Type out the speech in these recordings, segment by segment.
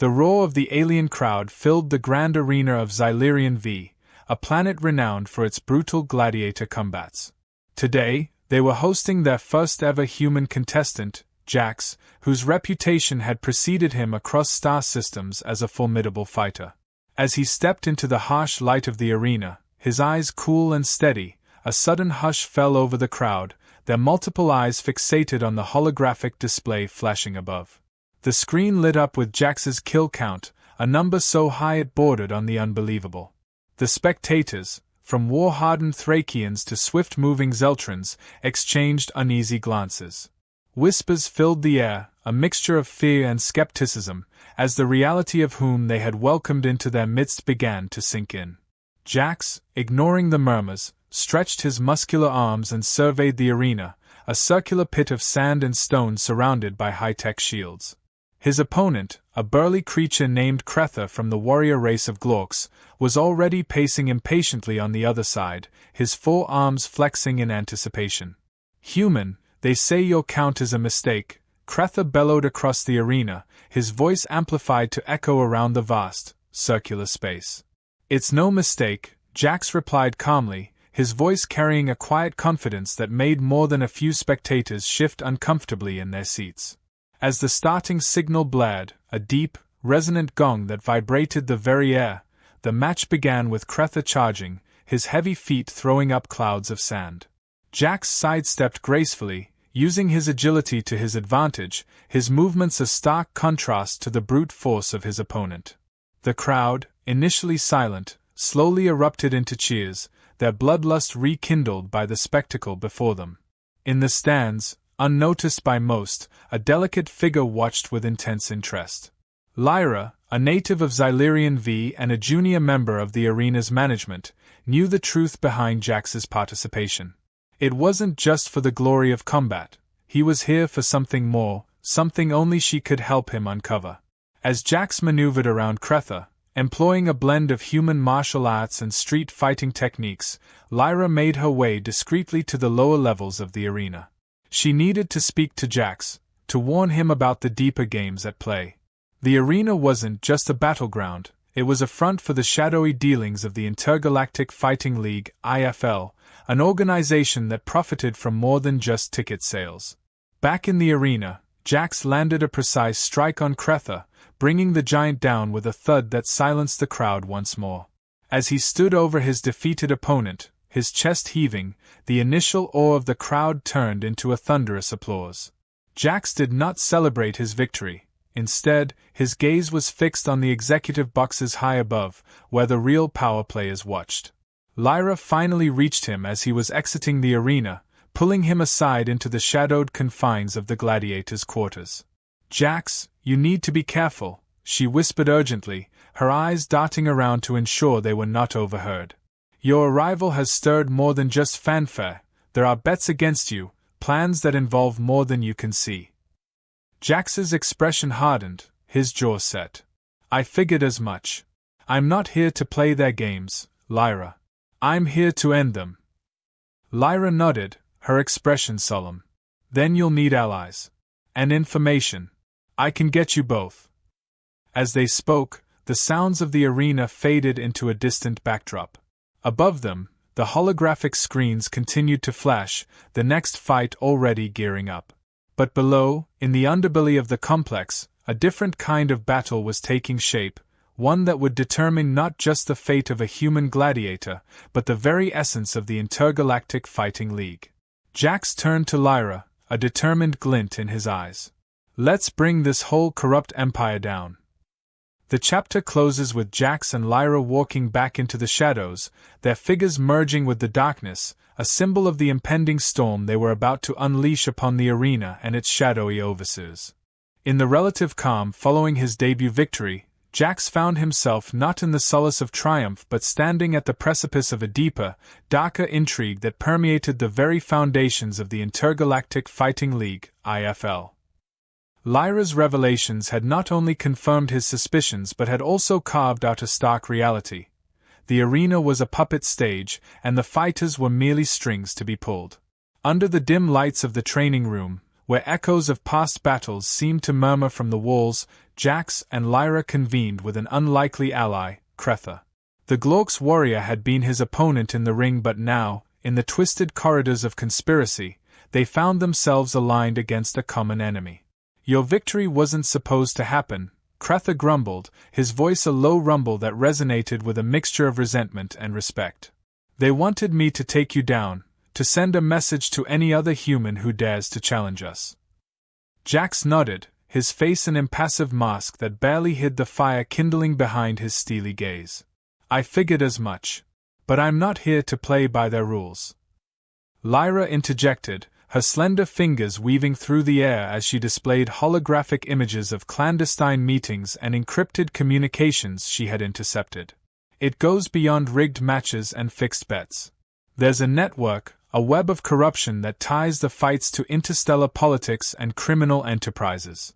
The roar of the alien crowd filled the grand arena of Xylerian V, a planet renowned for its brutal gladiator combats. Today, they were hosting their first ever human contestant, Jax, whose reputation had preceded him across star systems as a formidable fighter. As he stepped into the harsh light of the arena, his eyes cool and steady, a sudden hush fell over the crowd, their multiple eyes fixated on the holographic display flashing above. The screen lit up with Jax's kill count, a number so high it bordered on the unbelievable. The spectators, from war-hardened Thracians to swift-moving Zeltrans, exchanged uneasy glances. Whispers filled the air, a mixture of fear and skepticism, as the reality of whom they had welcomed into their midst began to sink in. Jax, ignoring the murmurs, stretched his muscular arms and surveyed the arena, a circular pit of sand and stone surrounded by high-tech shields. His opponent, a burly creature named Cretha from the warrior race of Glorks, was already pacing impatiently on the other side, his four arms flexing in anticipation. "Human, they say your count is a mistake," Cretha bellowed across the arena, his voice amplified to echo around the vast, circular space. "It's no mistake," Jax replied calmly, his voice carrying a quiet confidence that made more than a few spectators shift uncomfortably in their seats. As the starting signal blared, a deep, resonant gong that vibrated the very air, the match began with Cretha charging, his heavy feet throwing up clouds of sand. Jax sidestepped gracefully, using his agility to his advantage, his movements a stark contrast to the brute force of his opponent. The crowd, initially silent, slowly erupted into cheers, their bloodlust rekindled by the spectacle before them. In the stands, unnoticed by most, a delicate figure watched with intense interest. Lyra, a native of Xylerian V and a junior member of the arena's management, knew the truth behind Jax's participation. It wasn't just for the glory of combat, he was here for something more, something only she could help him uncover. As Jax maneuvered around Cretha, employing a blend of human martial arts and street fighting techniques, Lyra made her way discreetly to the lower levels of the arena. She needed to speak to Jax, to warn him about the deeper games at play. The arena wasn't just a battleground, it was a front for the shadowy dealings of the Intergalactic Fighting League, IFL, an organization that profited from more than just ticket sales. Back in the arena, Jax landed a precise strike on Cretha, bringing the giant down with a thud that silenced the crowd once more. As he stood over his defeated opponent, his chest heaving, the initial awe of the crowd turned into a thunderous applause. Jax did not celebrate his victory. Instead, his gaze was fixed on the executive boxes high above, where the real power players watched. Lyra finally reached him as he was exiting the arena, pulling him aside into the shadowed confines of the gladiators' quarters. "Jax, you need to be careful," she whispered urgently, her eyes darting around to ensure they were not overheard. "Your arrival has stirred more than just fanfare, there are bets against you, plans that involve more than you can see." Jax's expression hardened, his jaw set. "I figured as much. I'm not here to play their games, Lyra. I'm here to end them." Lyra nodded, her expression solemn. "Then you'll need allies. And information. I can get you both." As they spoke, the sounds of the arena faded into a distant backdrop. Above them, the holographic screens continued to flash, the next fight already gearing up. But below, in the underbelly of the complex, a different kind of battle was taking shape, one that would determine not just the fate of a human gladiator, but the very essence of the Intergalactic Fighting League. Jax turned to Lyra, a determined glint in his eyes. "Let's bring this whole corrupt empire down." The chapter closes with Jax and Lyra walking back into the shadows, their figures merging with the darkness, a symbol of the impending storm they were about to unleash upon the arena and its shadowy overseers. In the relative calm following his debut victory, Jax found himself not in the solace of triumph but standing at the precipice of a deeper, darker intrigue that permeated the very foundations of the Intergalactic Fighting League, IFL. Lyra's revelations had not only confirmed his suspicions but had also carved out a stark reality. The arena was a puppet stage, and the fighters were merely strings to be pulled. Under the dim lights of the training room, Where echoes of past battles seemed to murmur from the walls, Jax and Lyra convened with an unlikely ally, Cretha. The Glork's warrior had been his opponent in the ring, but now, in the twisted corridors of conspiracy, they found themselves aligned against a common enemy. "Your victory wasn't supposed to happen," Cretha grumbled, his voice a low rumble that resonated with a mixture of resentment and respect. "They wanted me to take you down, to send a message to any other human who dares to challenge us." Jax nodded, his face an impassive mask that barely hid the fire kindling behind his steely gaze. "I figured as much. But I'm not here to play by their rules." Lyra interjected, her slender fingers weaving through the air as she displayed holographic images of clandestine meetings and encrypted communications she had intercepted. "It goes beyond rigged matches and fixed bets. There's a network, a web of corruption that ties the fights to interstellar politics and criminal enterprises."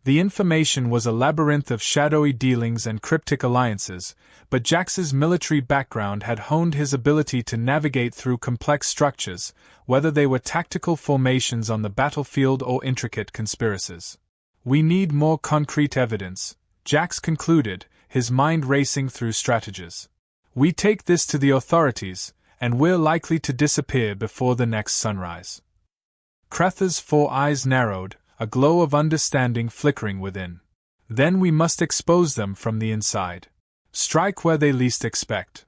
The information was a labyrinth of shadowy dealings and cryptic alliances, but Jax's military background had honed his ability to navigate through complex structures, whether they were tactical formations on the battlefield or intricate conspiracies. "We need more concrete evidence," Jax concluded, his mind racing through strategies. "We take this to the authorities, and we're likely to disappear before the next sunrise." Cretha's 4 eyes narrowed, a glow of understanding flickering within. "Then we must expose them from the inside. Strike where they least expect."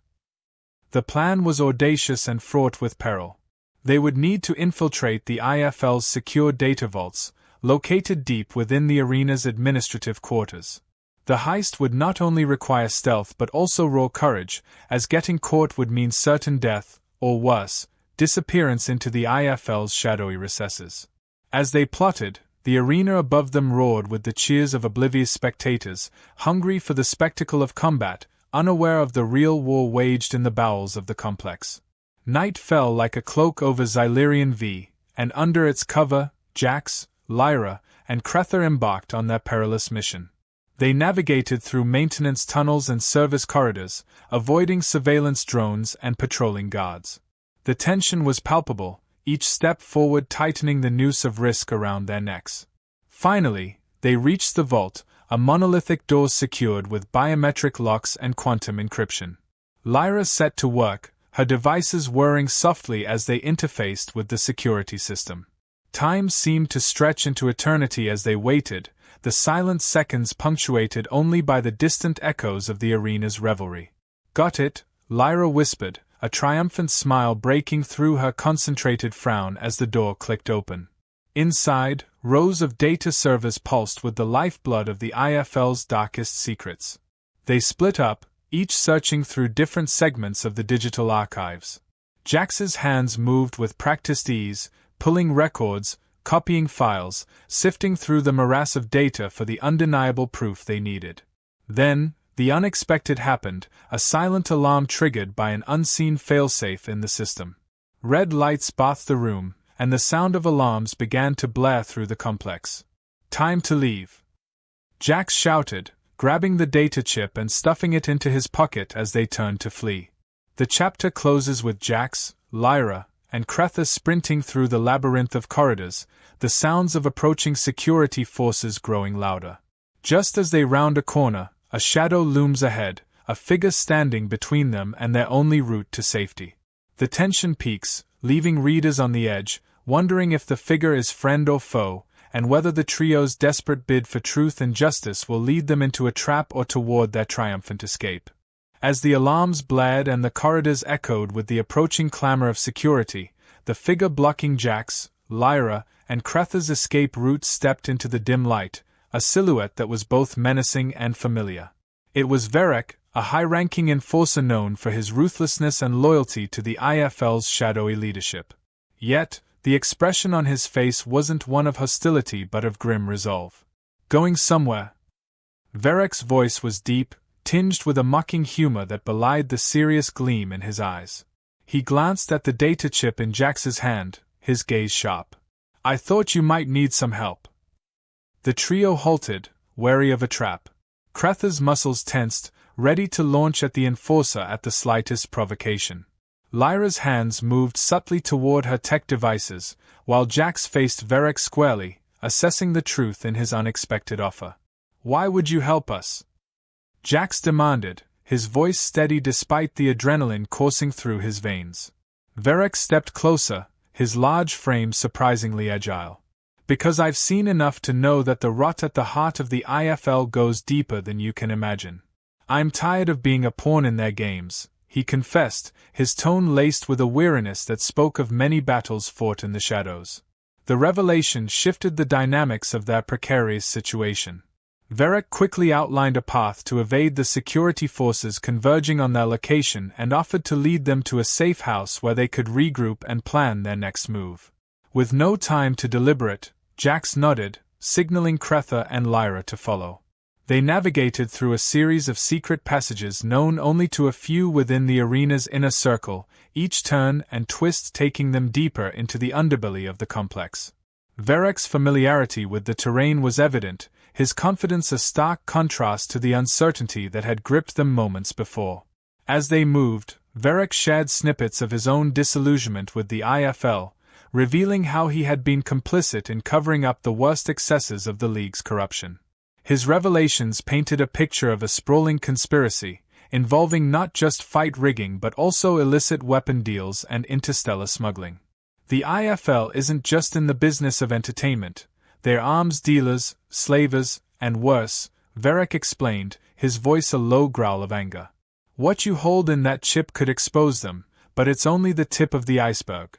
The plan was audacious and fraught with peril. They would need to infiltrate the IFL's secure data vaults, located deep within the arena's administrative quarters. The heist would not only require stealth but also raw courage, as getting caught would mean certain death, or worse, disappearance into the IFL's shadowy recesses. As they plotted, the arena above them roared with the cheers of oblivious spectators, hungry for the spectacle of combat, unaware of the real war waged in the bowels of the complex. Night fell like a cloak over Xylerian V, and under its cover, Jax, Lyra, and Cretha embarked on their perilous mission. They navigated through maintenance tunnels and service corridors, avoiding surveillance drones and patrolling guards. The tension was palpable, each step forward tightening the noose of risk around their necks. Finally, they reached the vault, a monolithic door secured with biometric locks and quantum encryption. Lyra set to work, her devices whirring softly as they interfaced with the security system. Time seemed to stretch into eternity as they waited, the silent seconds punctuated only by the distant echoes of the arena's revelry. "Got it," Lyra whispered, a triumphant smile breaking through her concentrated frown as the door clicked open. Inside, rows of data servers pulsed with the lifeblood of the IFL's darkest secrets. They split up, each searching through different segments of the digital archives. Jax's hands moved with practiced ease, pulling records, copying files, sifting through the morass of data for the undeniable proof they needed. Then, the unexpected happened, a silent alarm triggered by an unseen failsafe in the system. Red lights bathed the room, and the sound of alarms began to blare through the complex. "Time to leave," Jax shouted, grabbing the data chip and stuffing it into his pocket as they turned to flee. The chapter closes with Jax, Lyra, and Cretha sprinting through the labyrinth of corridors, the sounds of approaching security forces growing louder. Just as they round a corner, a shadow looms ahead, a figure standing between them and their only route to safety. The tension peaks, leaving readers on the edge, wondering if the figure is friend or foe, and whether the trio's desperate bid for truth and justice will lead them into a trap or toward their triumphant escape. As the alarms blared and the corridors echoed with the approaching clamor of security, the figure blocking Jax, Lyra, and Cretha's escape route stepped into the dim light, a silhouette that was both menacing and familiar. It was Varek, a high-ranking enforcer known for his ruthlessness and loyalty to the IFL's shadowy leadership. Yet, the expression on his face wasn't one of hostility but of grim resolve. "Going somewhere?" Varek's voice was deep, tinged with a mocking humor that belied the serious gleam in his eyes. He glanced at the data chip in Jax's hand, his gaze sharp. "I thought you might need some help." The trio halted, wary of a trap. Cretha's muscles tensed, ready to launch at the enforcer at the slightest provocation. Lyra's hands moved subtly toward her tech devices, while Jax faced Varric squarely, assessing the truth in his unexpected offer. "Why would you help us?" Jax demanded, his voice steady despite the adrenaline coursing through his veins. Varric stepped closer, his large frame surprisingly agile. "Because I've seen enough to know that the rot at the heart of the IFL goes deeper than you can imagine. I'm tired of being a pawn in their games," he confessed, his tone laced with a weariness that spoke of many battles fought in the shadows. The revelation shifted the dynamics of their precarious situation. Varric quickly outlined a path to evade the security forces converging on their location and offered to lead them to a safe house where they could regroup and plan their next move. With no time to deliberate, Jax nodded, signaling Cretha and Lyra to follow. They navigated through a series of secret passages known only to a few within the arena's inner circle, each turn and twist taking them deeper into the underbelly of the complex. Varric's familiarity with the terrain was evident, his confidence a stark contrast to the uncertainty that had gripped them moments before. As they moved, Varric shared snippets of his own disillusionment with the IFL, revealing how he had been complicit in covering up the worst excesses of the League's corruption. His revelations painted a picture of a sprawling conspiracy, involving not just fight rigging but also illicit weapon deals and interstellar smuggling. The IFL isn't just in the business of entertainment, they're arms dealers, slavers, and worse, Varric explained, his voice a low growl of anger. "What you hold in that chip could expose them, but it's only the tip of the iceberg."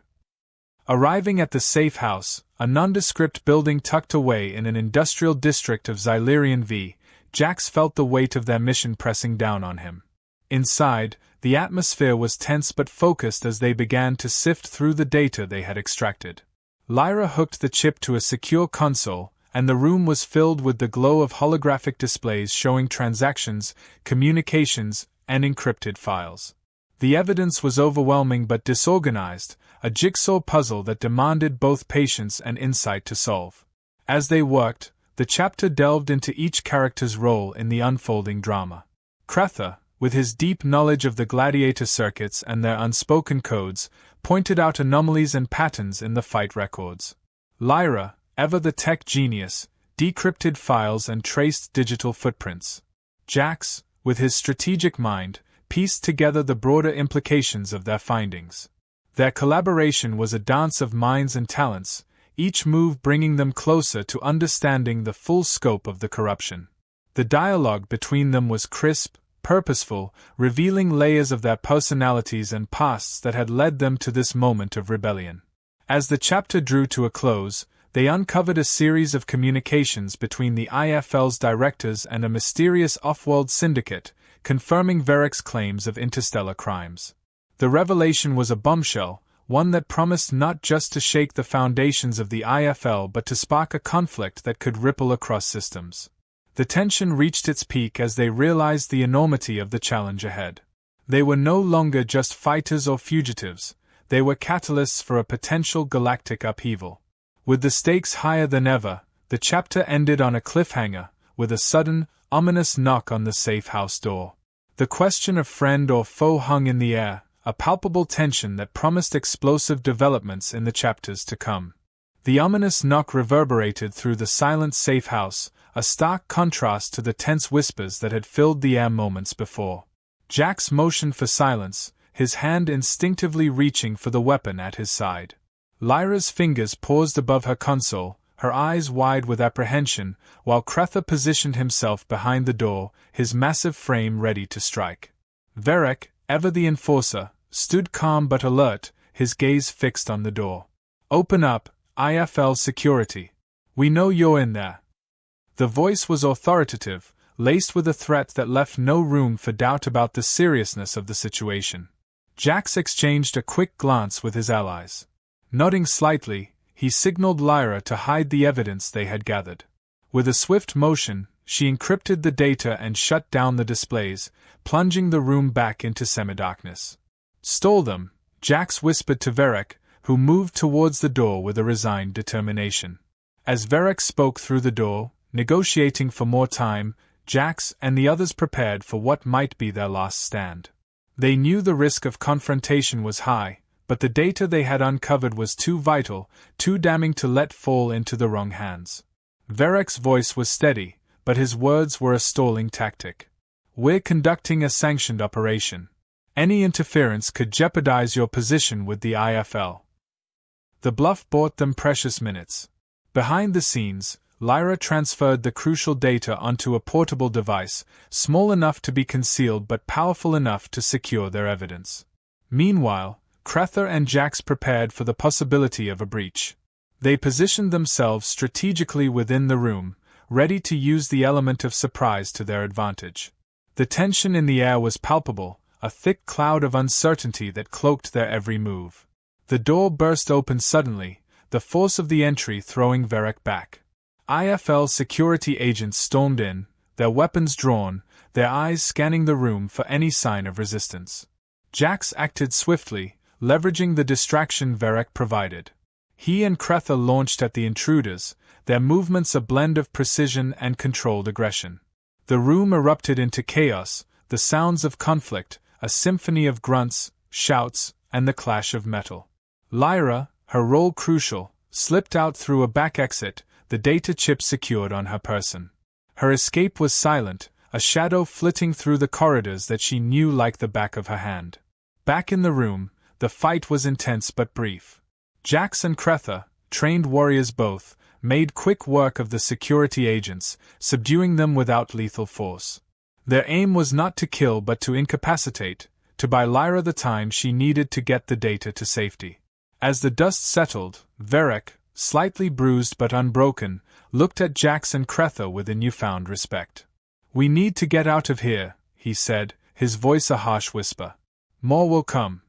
Arriving at the safe house, a nondescript building tucked away in an industrial district of Xylerian V, Jax felt the weight of their mission pressing down on him. Inside, the atmosphere was tense but focused as they began to sift through the data they had extracted. Lyra hooked the chip to a secure console, and the room was filled with the glow of holographic displays showing transactions, communications, and encrypted files. The evidence was overwhelming but disorganized, a jigsaw puzzle that demanded both patience and insight to solve. As they worked, the chapter delved into each character's role in the unfolding drama. Cretha, with his deep knowledge of the gladiator circuits and their unspoken codes, pointed out anomalies and patterns in the fight records. Lyra, ever the tech genius, decrypted files and traced digital footprints. Jax, with his strategic mind, pieced together the broader implications of their findings. Their collaboration was a dance of minds and talents, each move bringing them closer to understanding the full scope of the corruption. The dialogue between them was crisp, purposeful, revealing layers of their personalities and pasts that had led them to this moment of rebellion. As the chapter drew to a close, they uncovered a series of communications between the IFL's directors and a mysterious off-world syndicate, confirming Varric's claims of interstellar crimes. The revelation was a bombshell, one that promised not just to shake the foundations of the IFL but to spark a conflict that could ripple across systems. The tension reached its peak as they realized the enormity of the challenge ahead. They were no longer just fighters or fugitives, they were catalysts for a potential galactic upheaval. With the stakes higher than ever, the chapter ended on a cliffhanger, with a sudden, ominous knock on the safe house door. The question of friend or foe hung in the air, a palpable tension that promised explosive developments in the chapters to come. The ominous knock reverberated through the silent safe house, a stark contrast to the tense whispers that had filled the air moments before. Jax motioned for silence, his hand instinctively reaching for the weapon at his side. Lyra's fingers paused above her console, her eyes wide with apprehension, while Cretha positioned himself behind the door, his massive frame ready to strike. Varric, ever the enforcer, stood calm but alert, his gaze fixed on the door. "Open up, IFL security. We know you're in there." The voice was authoritative, laced with a threat that left no room for doubt about the seriousness of the situation. Jax exchanged a quick glance with his allies. Nodding slightly, he signaled Lyra to hide the evidence they had gathered. With a swift motion, she encrypted the data and shut down the displays, plunging the room back into semi-darkness. "Stole them," Jax whispered to Varric, who moved towards the door with a resigned determination. As Varric spoke through the door, negotiating for more time, Jax and the others prepared for what might be their last stand. They knew the risk of confrontation was high, but the data they had uncovered was too vital, too damning to let fall into the wrong hands. Verek's voice was steady, but his words were a stalling tactic. "We're conducting a sanctioned operation. Any interference could jeopardize your position with the IFL." The bluff bought them precious minutes. Behind the scenes, Lyra transferred the crucial data onto a portable device, small enough to be concealed but powerful enough to secure their evidence. Meanwhile, Crether and Jax prepared for the possibility of a breach. They positioned themselves strategically within the room, ready to use the element of surprise to their advantage. The tension in the air was palpable, a thick cloud of uncertainty that cloaked their every move. The door burst open suddenly, the force of the entry throwing Verek back. IFL security agents stormed in, their weapons drawn, their eyes scanning the room for any sign of resistance. Jax acted swiftly, leveraging the distraction Verek provided. He and Crether launched at the intruders, their movements a blend of precision and controlled aggression. The room erupted into chaos, the sounds of conflict, a symphony of grunts, shouts, and the clash of metal. Lyra, her role crucial, slipped out through a back exit, the data chip secured on her person. Her escape was silent, a shadow flitting through the corridors that she knew like the back of her hand. Back in the room, the fight was intense but brief. Jax and Crether, trained warriors both, made quick work of the security agents, subduing them without lethal force. Their aim was not to kill but to incapacitate, to buy Lyra the time she needed to get the data to safety. As the dust settled, Verek, slightly bruised but unbroken, looked at Jax and Crether with a newfound respect. "We need to get out of here," he said, his voice a harsh whisper. "More will come."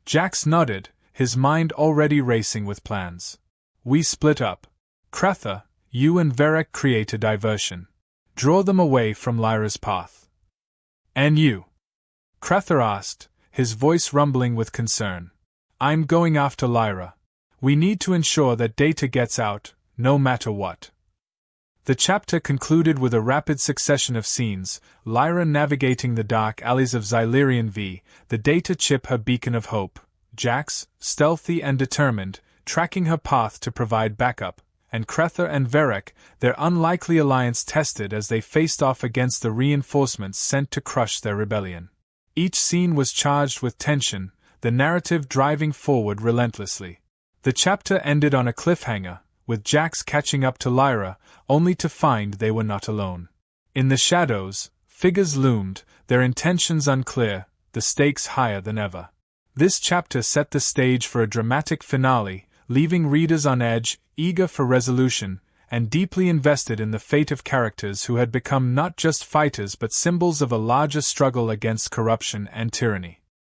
Jax nodded, his mind already racing with plans. "We split up. Crether, you and Verek create a diversion. Draw them away from Lyra's path." "And you?" Crether asked, his voice rumbling with concern. "I'm going after Lyra. We need to ensure that data gets out, no matter what." The chapter concluded with a rapid succession of scenes, Lyra navigating the dark alleys of Xylerian V, the data chip her beacon of hope, Jax, stealthy and determined, tracking her path to provide backup, and Crether and Verek, their unlikely alliance tested as they faced off against the reinforcements sent to crush their rebellion. Each scene was charged with tension, the narrative driving forward relentlessly. The chapter ended on a cliffhanger, with Jax catching up to Lyra, only to find they were not alone. In the shadows, figures loomed, their intentions unclear, the stakes higher than ever. This chapter set the stage for a dramatic finale, leaving readers on edge, eager for resolution, and deeply invested in the fate of characters who had become not just fighters but symbols of a larger struggle against corruption and tyranny.